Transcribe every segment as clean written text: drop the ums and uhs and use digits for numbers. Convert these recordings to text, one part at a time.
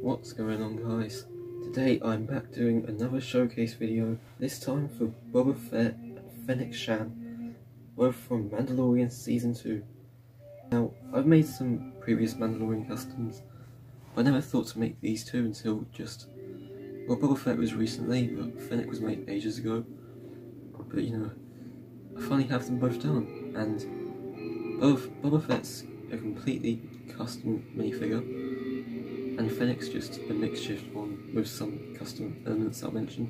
What's going on, guys? Today I'm back doing another showcase video, this time for Boba Fett and Fennec Shand, both from Mandalorian Season 2. Now, I've made some previous Mandalorian customs, but I never thought to make these two until well, Boba Fett was recently, but Fennec was made ages ago. But you know, I finally have them both done, and Boba Fett's a completely custom minifigure, and Fennec's just a makeshift one with some custom elements I'll mention.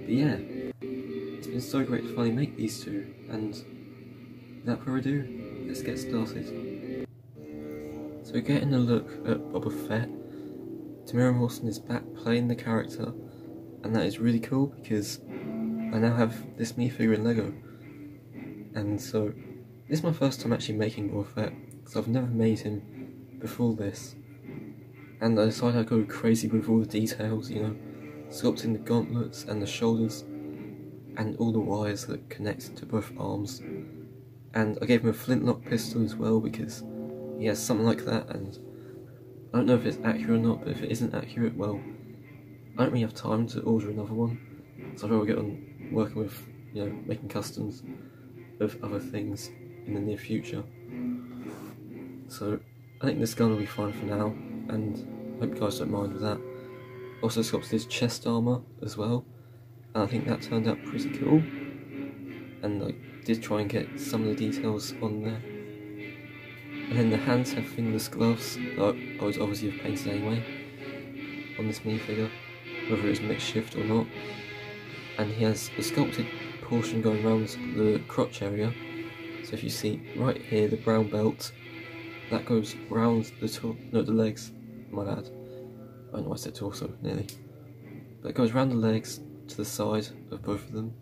But yeah, it's been so great to finally make these two, and without further ado, let's get started. So we're getting a look at Boba Fett. Tamara Morrison is back playing the character, and that is really cool because I now have this minifigure in Lego. And so, this is my first time actually making Boba Fett, because I've never made him before this. And I decided I'd go crazy with all the details, you know, sculpting the gauntlets and the shoulders, and all the wires that connect to both arms. And I gave him a flintlock pistol as well, because he has something like that, and I don't know if it's accurate or not, but if it isn't accurate, well, I don't really have time to order another one, so I'd rather get on working with, you know, making customs of other things in the near future. So, I think this gun will be fine for now, and I hope you guys don't mind with that. Also sculpted his chest armour as well, and I think that turned out pretty cool, and I did try and get some of the details on there. And then the hands have fingerless gloves that I was obviously have painted anyway on this minifigure, whether it was makeshift or not. And he has a sculpted portion going around the crotch area. So if you see right here, the brown belt, that goes round the legs, my bad. I don't know why I said torso, nearly. But it goes round the legs to the side of both of them.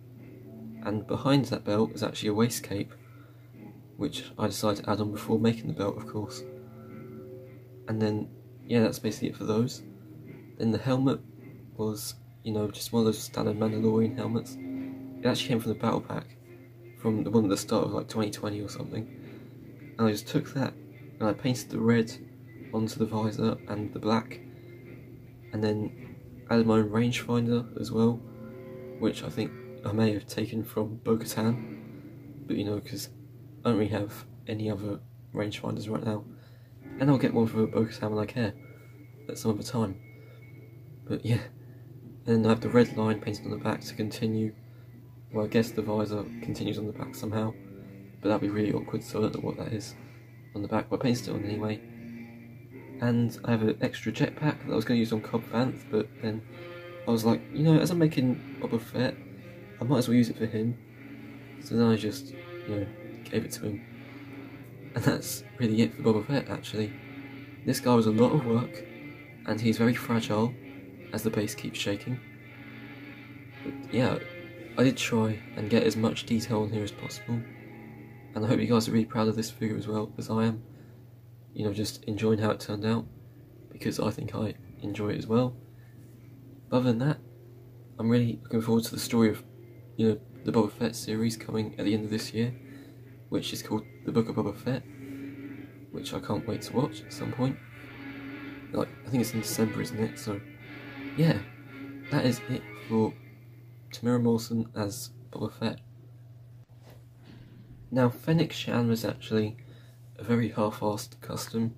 And behind that belt is actually a waist cape, which I decided to add on before making the belt, of course. And then, yeah, that's basically it for those. Then the helmet was, you know, just one of those standard Mandalorian helmets. It actually came from the battle pack, from the one at the start of like 2020 or something. And I just took that, and I painted the red onto the visor and the black, and then added my own rangefinder as well, which I think I may have taken from Bo-Katan, but you know, because I don't really have any other rangefinders right now, and I'll get one for Bo-Katan when I care, at some other time. But yeah, and then I have the red line painted on the back to continue. Well, I guess the visor continues on the back somehow, but that'd be really awkward, so I don't know what that is on the back, but I painted it on anyway. And I have an extra jetpack that I was going to use on Cobb Vanth, but then I was like, you know, as I'm making Boba Fett, I might as well use it for him. So then I just, you know, gave it to him. And that's really it for Boba Fett, actually. This guy was a lot of work, and he's very fragile, as the base keeps shaking. But yeah, I did try and get as much detail on here as possible, and I hope you guys are really proud of this figure as well, as I am. You know, just enjoying how it turned out, because I think I enjoy it as well. But other than that, I'm really looking forward to the story of, you know, the Boba Fett series coming at the end of this year, which is called The Book of Boba Fett, which I can't wait to watch at some point. Like, I think it's in December, isn't it? So, yeah, that is it for Tamara Morrison as Boba Fett. Now, Fennec Shand was actually a very half-assed custom.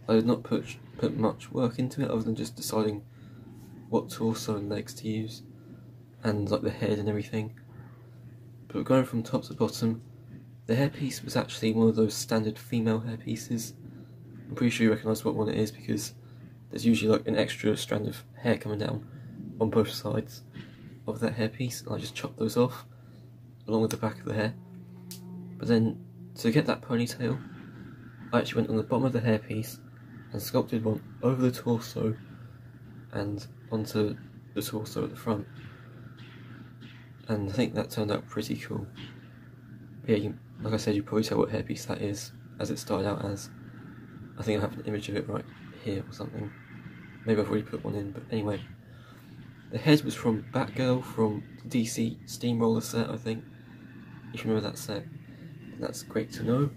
I did not put much work into it, other than just deciding what torso and legs to use, and like the head and everything. But going from top to bottom, the hairpiece was actually one of those standard female hairpieces. I'm pretty sure you recognise what one it is, because there's usually like an extra strand of hair coming down on both sides of that hairpiece, and I just chopped those off along with the back of the hair. But then, to get that ponytail, I actually went on the bottom of the hairpiece and sculpted one over the torso and onto the torso at the front. And I think that turned out pretty cool. Yeah, like I said, you probably tell what hairpiece that is, as it started out as. I think I have an image of it right here or something. Maybe I've already put one in, but anyway. The head was from Batgirl from the DC Steamroller set, I think. If you remember that set, that's great to know.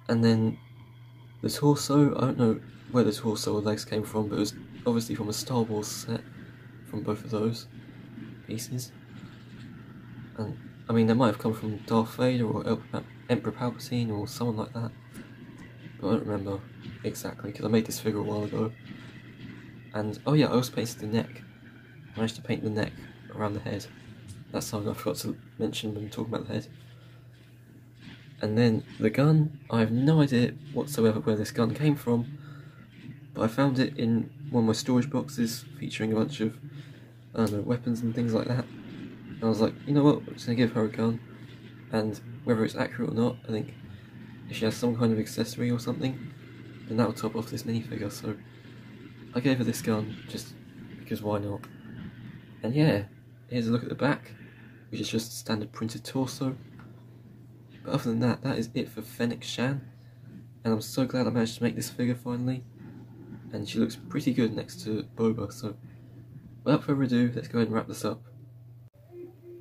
And then The torso, I don't know where the torso or legs came from, but it was obviously from a Star Wars set, from both of those pieces. And, I mean, they might have come from Darth Vader or Emperor Palpatine or someone like that. But I don't remember exactly, because I made this figure a while ago. And, oh yeah, I also painted the neck. I managed to paint the neck around the head. That's something I forgot to mention when talking about the head. And then the gun, I have no idea whatsoever where this gun came from, but I found it in one of my storage boxes featuring a bunch of, I don't know, weapons and things like that. And I was like, you know what, I'm just going to give her a gun, and whether it's accurate or not, I think if she has some kind of accessory or something, then that'll top off this minifigure, so I gave her this gun, just because why not. And yeah, here's a look at the back, which is just a standard printed torso. But other than that, that is it for Fennec Shand, and I'm so glad I managed to make this figure finally, and she looks pretty good next to Boba, so without further ado, let's go ahead and wrap this up.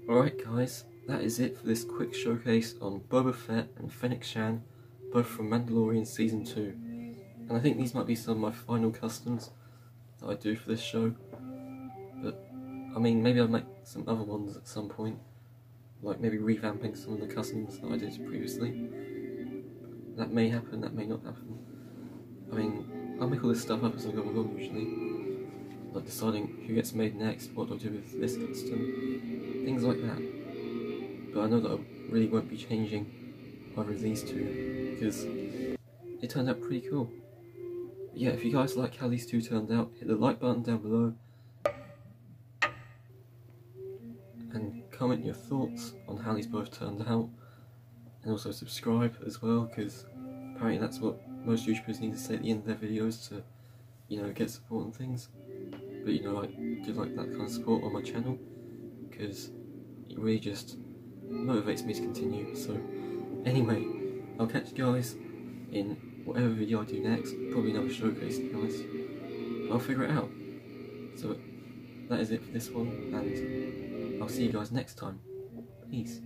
Alright guys, that is it for this quick showcase on Boba Fett and Fennec Shand, both from Mandalorian Season 2, and I think these might be some of my final customs that I do for this show, but I mean maybe I'll make some other ones at some point. Like maybe revamping some of the customs that I did previously. That may happen, that may not happen. I mean, I'll make all this stuff up as I go along usually. Like deciding who gets made next, what do I do with this custom, things like that. But I know that I really won't be changing either of these two, because it turned out pretty cool. But yeah, if you guys like how these two turned out, hit the like button down below. And comment your thoughts on how these both turned out, and also subscribe as well, because apparently that's what most YouTubers need to say at the end of their videos to, you know, get support and things. But you know, I do like that kind of support on my channel, because it really just motivates me to continue. So anyway, I'll catch you guys in whatever video I do next, probably another showcase to be honest. I'll figure it out. So that is it for this one, and I'll see you guys next time. Peace.